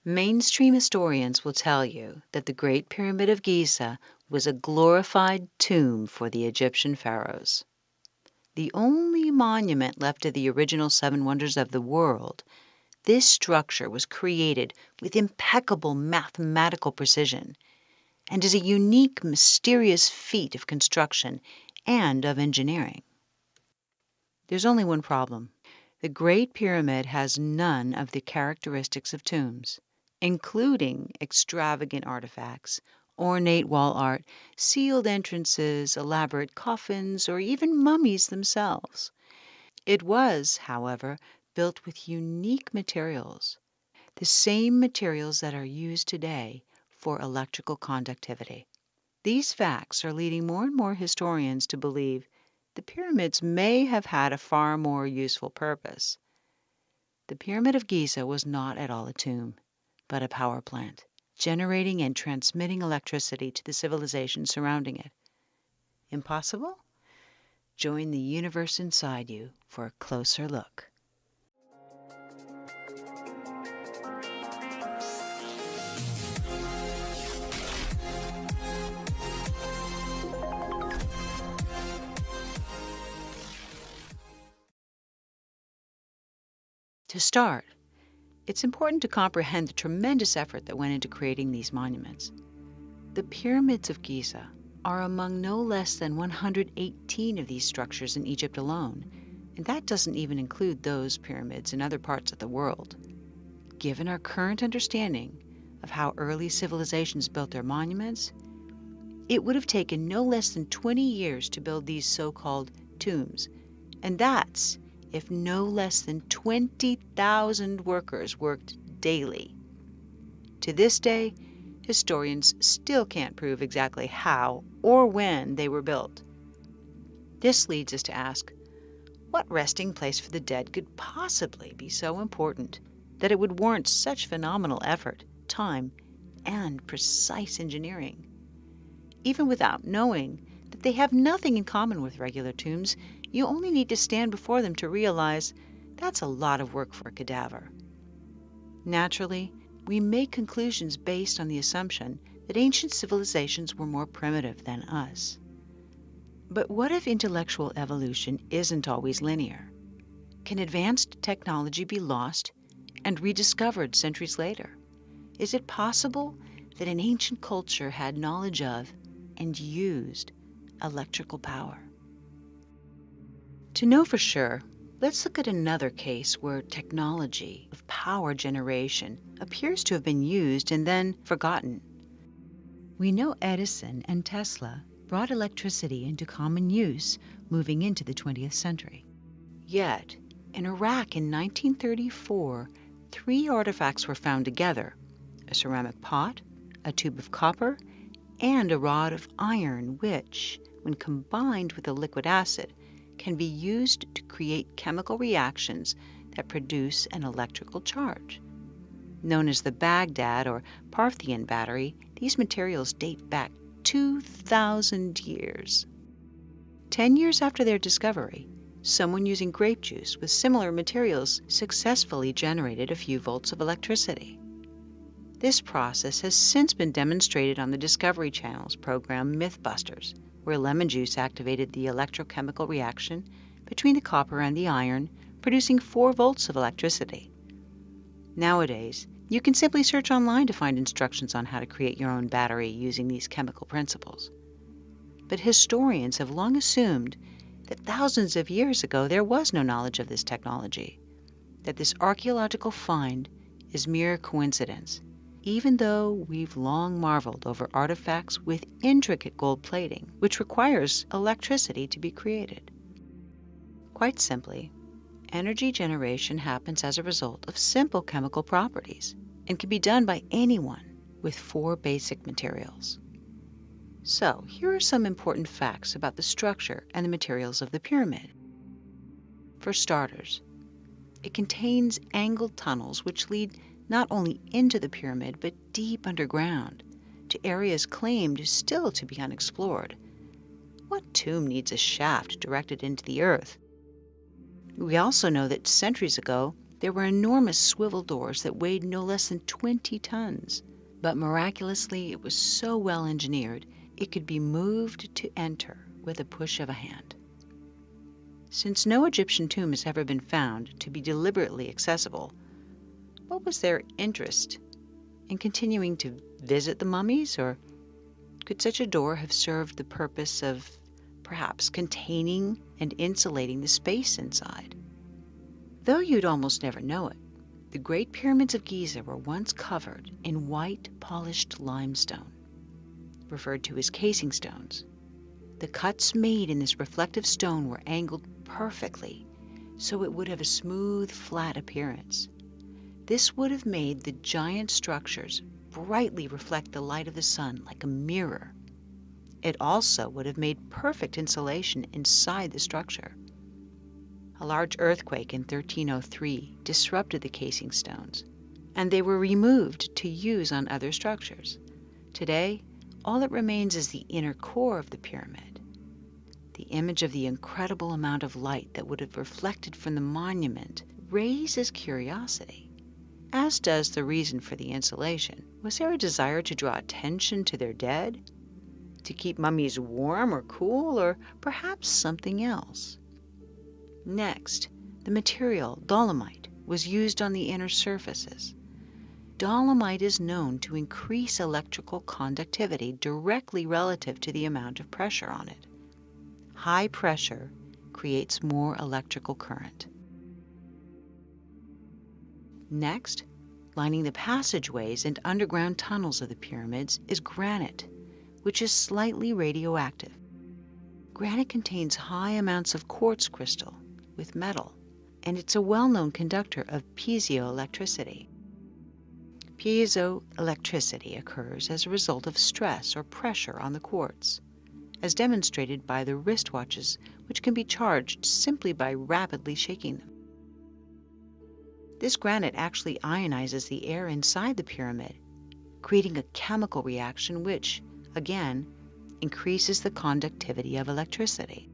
Mainstream historians will tell you that the Great Pyramid of Giza was a glorified tomb for the Egyptian pharaohs. The only monument left of the original seven wonders of the world, this structure was created with impeccable mathematical precision and is a unique, mysterious feat of construction and of engineering. There's only one problem. The Great Pyramid has none of the characteristics of tombs, including extravagant artifacts, ornate wall art, sealed entrances, elaborate coffins, or even mummies themselves. It was, however, built with unique materials, the same materials that are used today for electrical conductivity. These facts are leading more and more historians to believe the pyramids may have had a far more useful purpose. The Pyramid of Giza was not at all a tomb, but a power plant, generating and transmitting electricity to the civilization surrounding it. Impossible? Join the universe inside you for a closer look. To start, it's important to comprehend the tremendous effort that went into creating these monuments. The pyramids of Giza are among no less than 118 of these structures in Egypt alone, and that doesn't even include those pyramids in other parts of the world. Given our current understanding of how early civilizations built their monuments, it would have taken no less than 20 years to build these so-called tombs, and that's if no less than 20,000 workers worked daily. To this day, historians still can't prove exactly how or when they were built. This leads us to ask, what resting place for the dead could possibly be so important that it would warrant such phenomenal effort, time, and precise engineering? Even without knowing that they have nothing in common with regular tombs, you only need to stand before them to realize that's a lot of work for a cadaver. Naturally, we make conclusions based on the assumption that ancient civilizations were more primitive than us. But what if intellectual evolution isn't always linear? Can advanced technology be lost and rediscovered centuries later? Is it possible that an ancient culture had knowledge of and used electrical power? To know for sure, let's look at another case where technology of power generation appears to have been used and then forgotten. We know Edison and Tesla brought electricity into common use moving into the 20th century. Yet, in Iraq in 1934, 3 artifacts were found together: a ceramic pot, a tube of copper, and a rod of iron which, when combined with a liquid acid, can be used to create chemical reactions that produce an electrical charge. Known as the Baghdad or Parthian battery, these materials date back 2,000 years. 10 years after their discovery, someone using grape juice with similar materials successfully generated a few volts of electricity. This process has since been demonstrated on the Discovery Channel's program Mythbusters, where lemon juice activated the electrochemical reaction between the copper and the iron, producing 4 volts of electricity. Nowadays, you can simply search online to find instructions on how to create your own battery using these chemical principles. But historians have long assumed that thousands of years ago there was no knowledge of this technology, that this archaeological find is mere coincidence, even though we've long marveled over artifacts with intricate gold plating, which requires electricity to be created. Quite simply, energy generation happens as a result of simple chemical properties and can be done by anyone with 4 basic materials. So, here are some important facts about the structure and the materials of the pyramid. For starters, it contains angled tunnels which lead not only into the pyramid, but deep underground, to areas claimed still to be unexplored. What tomb needs a shaft directed into the earth? We also know that centuries ago, There were enormous swivel doors that weighed no less than 20 tons, but miraculously it was so well engineered it could be moved to enter with a push of a hand. Since no Egyptian tomb has ever been found to be deliberately accessible, what was their interest in continuing to visit the mummies, or could such a door have served the purpose of perhaps containing and insulating the space inside? Though you'd almost never know it, the Great Pyramids of Giza were once covered in white polished limestone, referred to as casing stones. The cuts made in this reflective stone were angled perfectly, so it would have a smooth, flat appearance. This would have made the giant structures brightly reflect the light of the sun like a mirror. It also would have made perfect insulation inside the structure. A large earthquake in 1303 disrupted the casing stones, and they were removed to use on other structures. Today, all that remains is the inner core of the pyramid. The image of the incredible amount of light that would have reflected from the monument raises curiosity, as does the reason for the insulation. Was there a desire to draw attention to their dead? To keep mummies warm or cool, or perhaps something else? Next, the material, dolomite, was used on the inner surfaces. Dolomite is known to increase electrical conductivity directly relative to the amount of pressure on it. High pressure creates more electrical current. Next, lining the passageways and underground tunnels of the pyramids is granite, which is slightly radioactive. Granite contains high amounts of quartz crystal with metal, and it's a well-known conductor of piezoelectricity. Piezoelectricity occurs as a result of stress or pressure on the quartz, as demonstrated by the wristwatches, which can be charged simply by rapidly shaking them. This granite actually ionizes the air inside the pyramid, creating a chemical reaction which, again, increases the conductivity of electricity.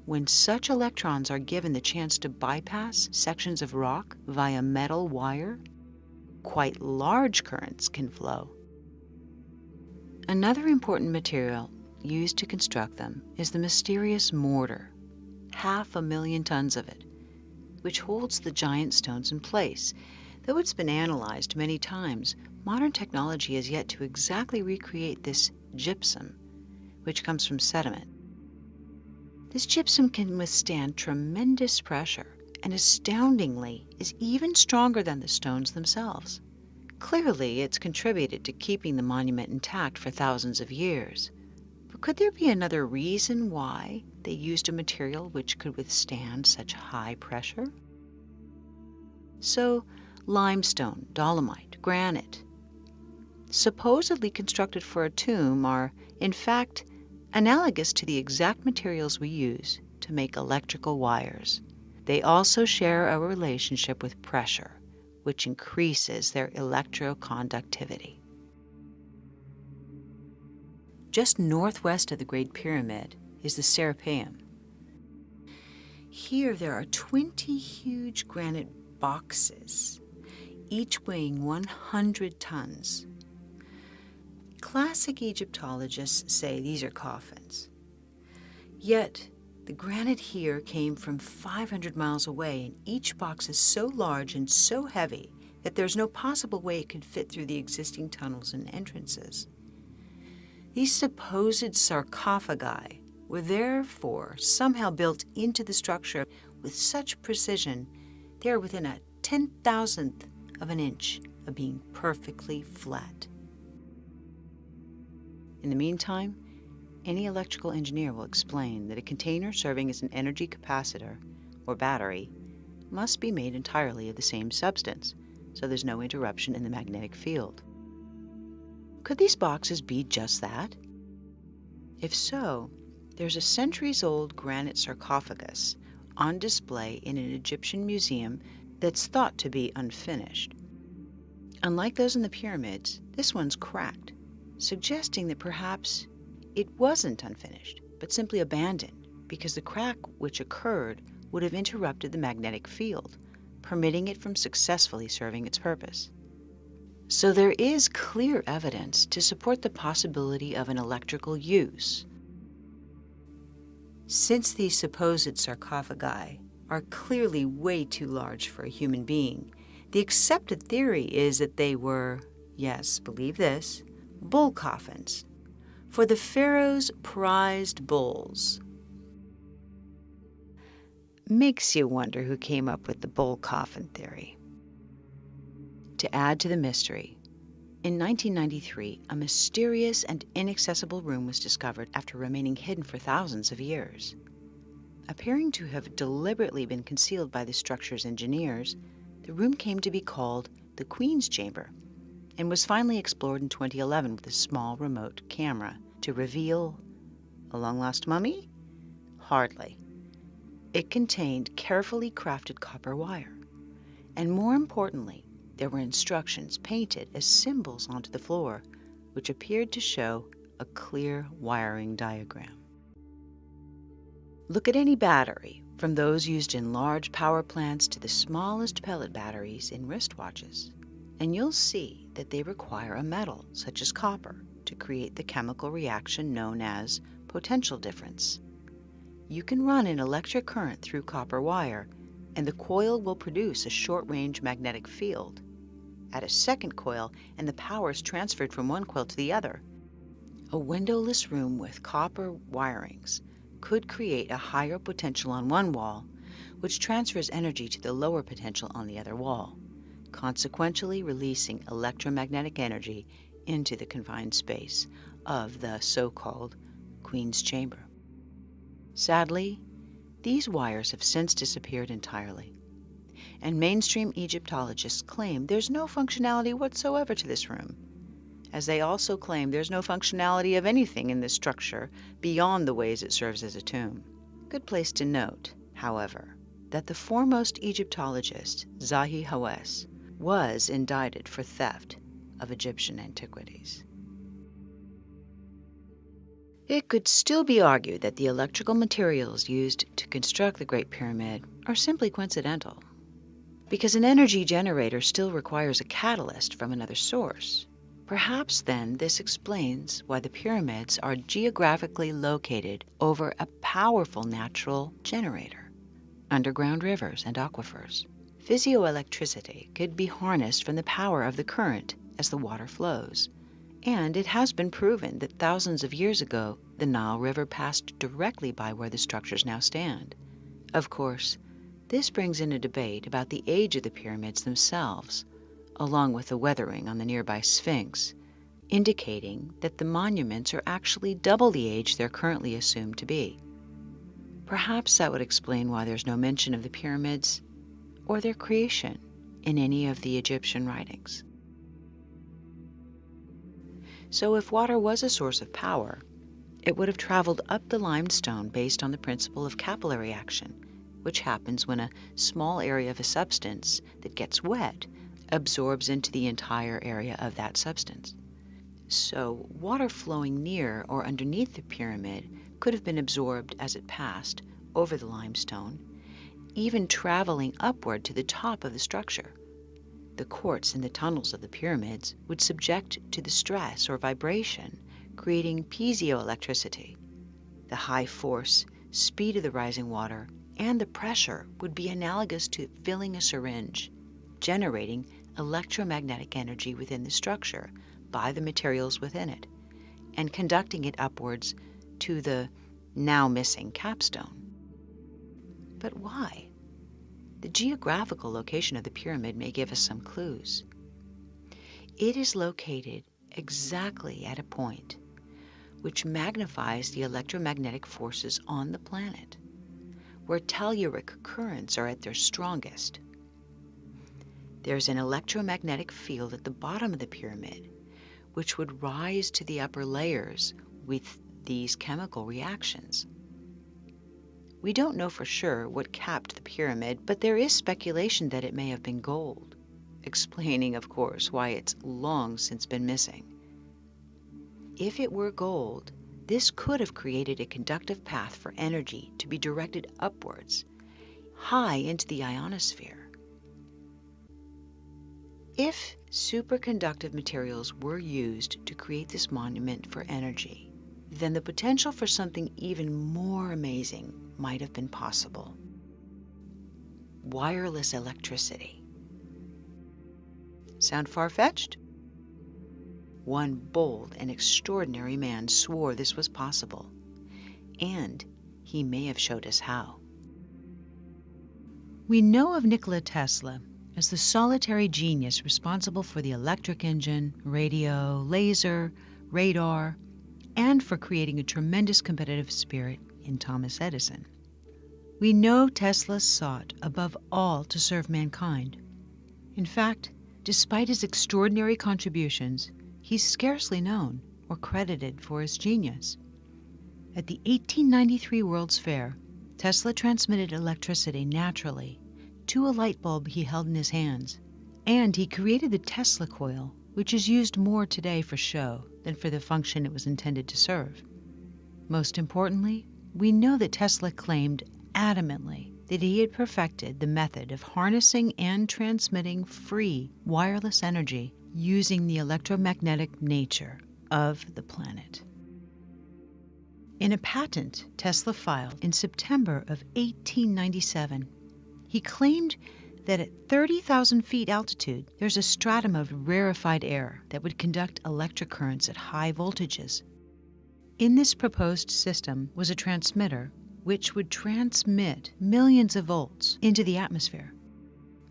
When such electrons are given the chance to bypass sections of rock via metal wire, quite large currents can flow. Another important material used to construct them is the mysterious mortar, 500,000 tons of it, which holds the giant stones in place. Though it's been analyzed many times, modern technology has yet to exactly recreate this gypsum, which comes from sediment. This gypsum can withstand tremendous pressure and astoundingly is even stronger than the stones themselves. Clearly, it's contributed to keeping the monument intact for thousands of years. But could there be another reason why they used a material which could withstand such high pressure? So, limestone, dolomite, granite, supposedly constructed for a tomb, are, in fact, analogous to the exact materials we use to make electrical wires. They also share a relationship with pressure, which increases their electroconductivity. Just northwest of the Great Pyramid is the Serapeum. Here there are 20 huge granite boxes, each weighing 100 tons. Classic Egyptologists say these are coffins. Yet, the granite here came from 500 miles away, and each box is so large and so heavy that there's no possible way it could fit through the existing tunnels and entrances. These supposed sarcophagi were therefore somehow built into the structure with such precision they are within a 10,000th of an inch of being perfectly flat. In the meantime, any electrical engineer will explain that a container serving as an energy capacitor or battery must be made entirely of the same substance, so there's no interruption in the magnetic field. Could these boxes be just that? If so, there's a centuries-old granite sarcophagus on display in an Egyptian museum that's thought to be unfinished. Unlike those in the pyramids, this one's cracked, suggesting that perhaps it wasn't unfinished, but simply abandoned, because the crack which occurred would have interrupted the magnetic field, permitting it from successfully serving its purpose. So there is clear evidence to support the possibility of an electrical use. Since these supposed sarcophagi are clearly way too large for a human being, the accepted theory is that they were, yes, believe this, bull coffins for the pharaoh's prized bulls. Makes you wonder who came up with the bull coffin theory. To add to the mystery, in 1993, a mysterious and inaccessible room was discovered after remaining hidden for thousands of years. Appearing to have deliberately been concealed by the structure's engineers, the room came to be called the Queen's Chamber and was finally explored in 2011 with a small remote camera to reveal a long-lost mummy? Hardly. It contained carefully crafted copper wire, and more importantly, there were instructions painted as symbols onto the floor, which appeared to show a clear wiring diagram. Look at any battery, from those used in large power plants to the smallest pellet batteries in wristwatches, and you'll see that they require a metal, such as copper, to create the chemical reaction known as potential difference. You can run an electric current through copper wire, and the coil will produce a short-range magnetic field. Add a second coil, and the power is transferred from one coil to the other. A windowless room with copper wirings could create a higher potential on one wall, which transfers energy to the lower potential on the other wall, consequentially releasing electromagnetic energy into the confined space of the so-called Queen's Chamber. Sadly, these wires have since disappeared entirely, and mainstream Egyptologists claim there's no functionality whatsoever to this room, as they also claim there's no functionality of anything in this structure beyond the ways it serves as a tomb. Good place to note, however, that the foremost Egyptologist, Zahi Hawass, was indicted for theft of Egyptian antiquities. It could still be argued that the electrical materials used to construct the Great Pyramid are simply coincidental, because an energy generator still requires a catalyst from another source. Perhaps then this explains why the pyramids are geographically located over a powerful natural generator, underground rivers and aquifers. Physioelectricity could be harnessed from the power of the current as the water flows, and it has been proven that thousands of years ago the Nile River passed directly by where the structures now stand. Of course, this brings in a debate about the age of the pyramids themselves, along with the weathering on the nearby Sphinx, indicating that the monuments are actually double the age they're currently assumed to be. Perhaps that would explain why there's no mention of the pyramids or their creation in any of the Egyptian writings. So if water was a source of power, it would have traveled up the limestone based on the principle of capillary action, which happens when a small area of a substance that gets wet absorbs into the entire area of that substance. So water flowing near or underneath the pyramid could have been absorbed as it passed over the limestone, even traveling upward to the top of the structure. The quartz in the tunnels of the pyramids would subject to the stress or vibration, creating piezoelectricity. The high force, speed of the rising water, and the pressure would be analogous to filling a syringe, generating electromagnetic energy within the structure by the materials within it, and conducting it upwards to the now missing capstone. But why? The geographical location of the pyramid may give us some clues. It is located exactly at a point which magnifies the electromagnetic forces on the planet, where telluric currents are at their strongest. There's an electromagnetic field at the bottom of the pyramid, which would rise to the upper layers with these chemical reactions. We don't know for sure what capped the pyramid, but there is speculation that it may have been gold, explaining, of course, why it's long since been missing. If it were gold, this could have created a conductive path for energy to be directed upwards, high into the ionosphere, If superconductive materials were used to create this monument for energy, then the potential for something even more amazing might have been possible. Wireless electricity. Sound far-fetched? One bold and extraordinary man swore this was possible, and he may have showed us how. We know of Nikola Tesla as the solitary genius responsible for the electric engine, radio, laser, radar, and for creating a tremendous competitive spirit in Thomas Edison. We know Tesla sought above all to serve mankind. In fact, despite his extraordinary contributions, he's scarcely known or credited for his genius. At the 1893 World's Fair, Tesla transmitted electricity naturally to a light bulb he held in his hands, and he created the Tesla coil, which is used more today for show than for the function it was intended to serve. Most importantly, we know that Tesla claimed adamantly that he had perfected the method of harnessing and transmitting free wireless energy using the electromagnetic nature of the planet. In a patent Tesla filed in September of 1897, he claimed that at 30,000 feet altitude, there's a stratum of rarefied air that would conduct electric currents at high voltages. In this proposed system was a transmitter which would transmit millions of volts into the atmosphere.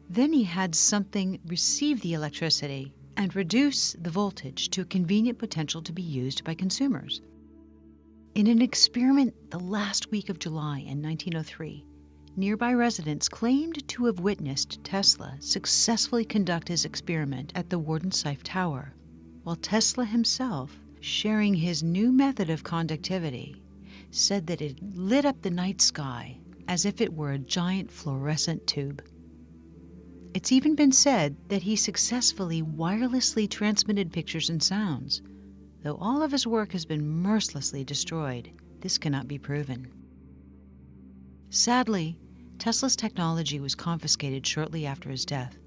Then he had something receive the electricity and reduce the voltage to a convenient potential to be used by consumers. In an experiment the last week of July in 1903, nearby residents claimed to have witnessed Tesla successfully conduct his experiment at the Wardensife Tower, while Tesla himself, sharing his new method of conductivity, said that it lit up the night sky as if it were a giant fluorescent tube. It's even been said that he successfully wirelessly transmitted pictures and sounds. Though all of his work has been mercilessly destroyed, this cannot be proven. Sadly, Tesla's technology was confiscated shortly after his death.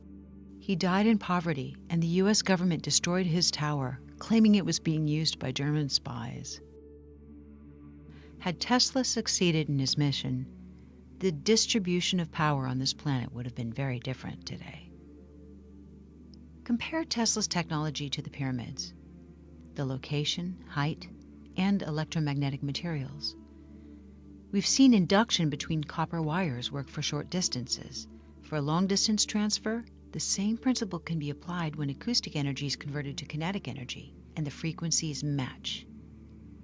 He died in poverty, and the U.S. government destroyed his tower, claiming it was being used by German spies. Had Tesla succeeded in his mission, the distribution of power on this planet would have been very different today. Compare Tesla's technology to the pyramids. The location, height, and electromagnetic materials. We've seen induction between copper wires work for short distances. For a long-distance transfer, the same principle can be applied when acoustic energy is converted to kinetic energy, and the frequencies match.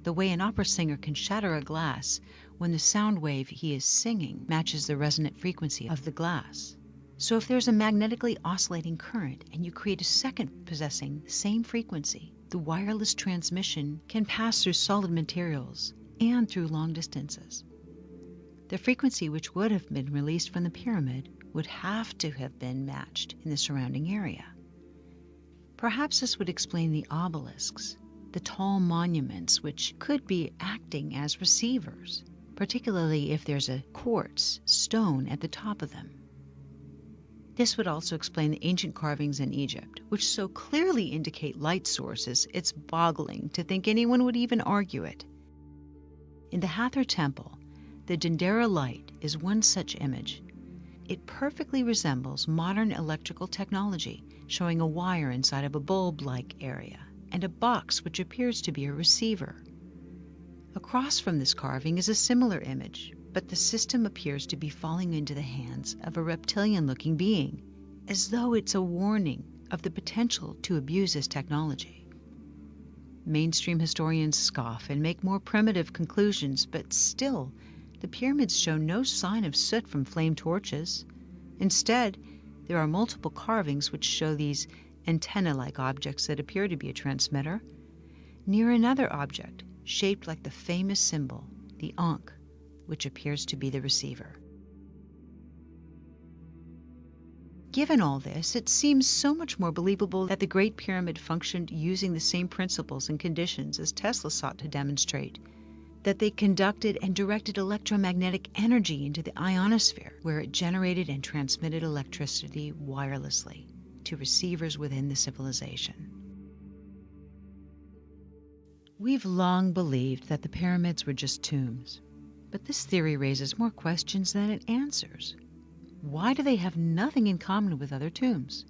The way an opera singer can shatter a glass when the sound wave he is singing matches the resonant frequency of the glass. So if there's a magnetically oscillating current and you create a second possessing the same frequency, the wireless transmission can pass through solid materials and through long distances. The frequency which would have been released from the pyramid would have to have been matched in the surrounding area. Perhaps this would explain the obelisks, the tall monuments which could be acting as receivers, particularly if there's a quartz stone at the top of them. This would also explain the ancient carvings in Egypt, which so clearly indicate light sources it's boggling to think anyone would even argue it. In the Hathor Temple, the Dendera light is one such image. It perfectly resembles modern electrical technology, showing a wire inside of a bulb-like area and a box which appears to be a receiver. Across from this carving is a similar image, but the system appears to be falling into the hands of a reptilian-looking being, as though it's a warning of the potential to abuse this technology. Mainstream historians scoff and make more primitive conclusions, but still, the pyramids show no sign of soot from flame torches. Instead, there are multiple carvings which show these antenna-like objects that appear to be a transmitter, near another object shaped like the famous symbol, the Ankh, which appears to be the receiver. Given all this, it seems so much more believable that the Great Pyramid functioned using the same principles and conditions as Tesla sought to demonstrate, that they conducted and directed electromagnetic energy into the ionosphere, where it generated and transmitted electricity wirelessly. to receivers within the civilization. We've long believed that the pyramids were just tombs, but this theory raises more questions than it answers. Why do they have nothing in common with other tombs?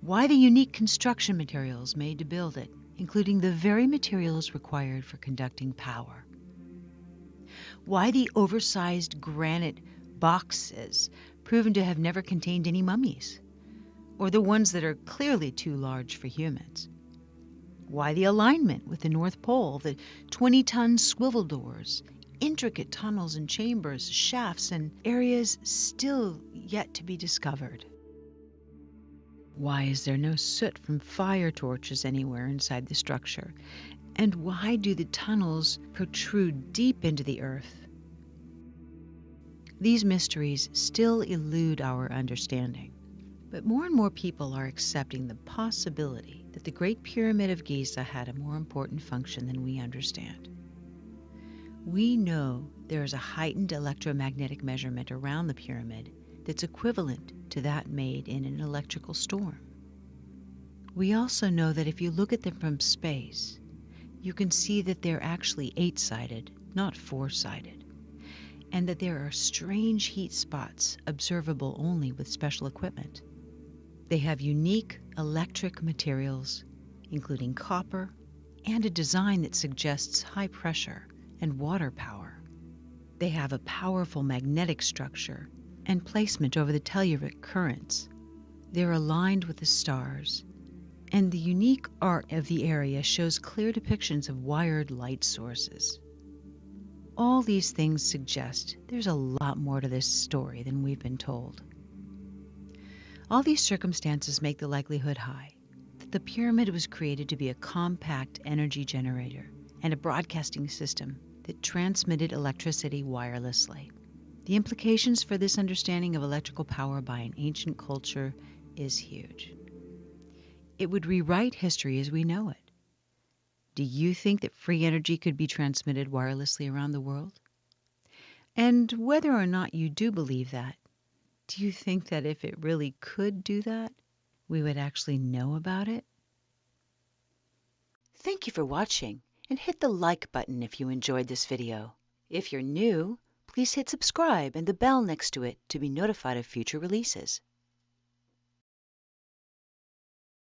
Why the unique construction materials made to build it, including the very materials required for conducting power? Why the oversized granite boxes proven to have never contained any mummies, or the ones that are clearly too large for humans? Why the alignment with the North Pole, the 20-ton swivel doors, intricate tunnels and chambers, shafts, and areas still yet to be discovered? Why is there no soot from fire torches anywhere inside the structure? And why do the tunnels protrude deep into the earth? These mysteries still elude our understanding, but more and more people are accepting the possibility that the Great Pyramid of Giza had a more important function than we understand. We know there is a heightened electromagnetic measurement around the pyramid that's equivalent to that made in an electrical storm. We also know that if you look at them from space, you can see that they're actually 8-sided, not 4-sided, and that there are strange heat spots observable only with special equipment. They have unique electric materials, including copper, and a design that suggests high pressure and water power. They have a powerful magnetic structure and placement over the telluric currents. They're aligned with the stars, and the unique art of the area shows clear depictions of wired light sources. All these things suggest there's a lot more to this story than we've been told. All these circumstances make the likelihood high that the pyramid was created to be a compact energy generator and a broadcasting system that transmitted electricity wirelessly. The implications for this understanding of electrical power by an ancient culture is huge. It would rewrite history as we know it. Do you think that free energy could be transmitted wirelessly around the world? And whether or not you do believe that, do you think that if it really could do that, we would actually know about it? Thank you for watching, and hit the like button if you enjoyed this video. If you're new, please hit subscribe and the bell next to it to be notified of future releases.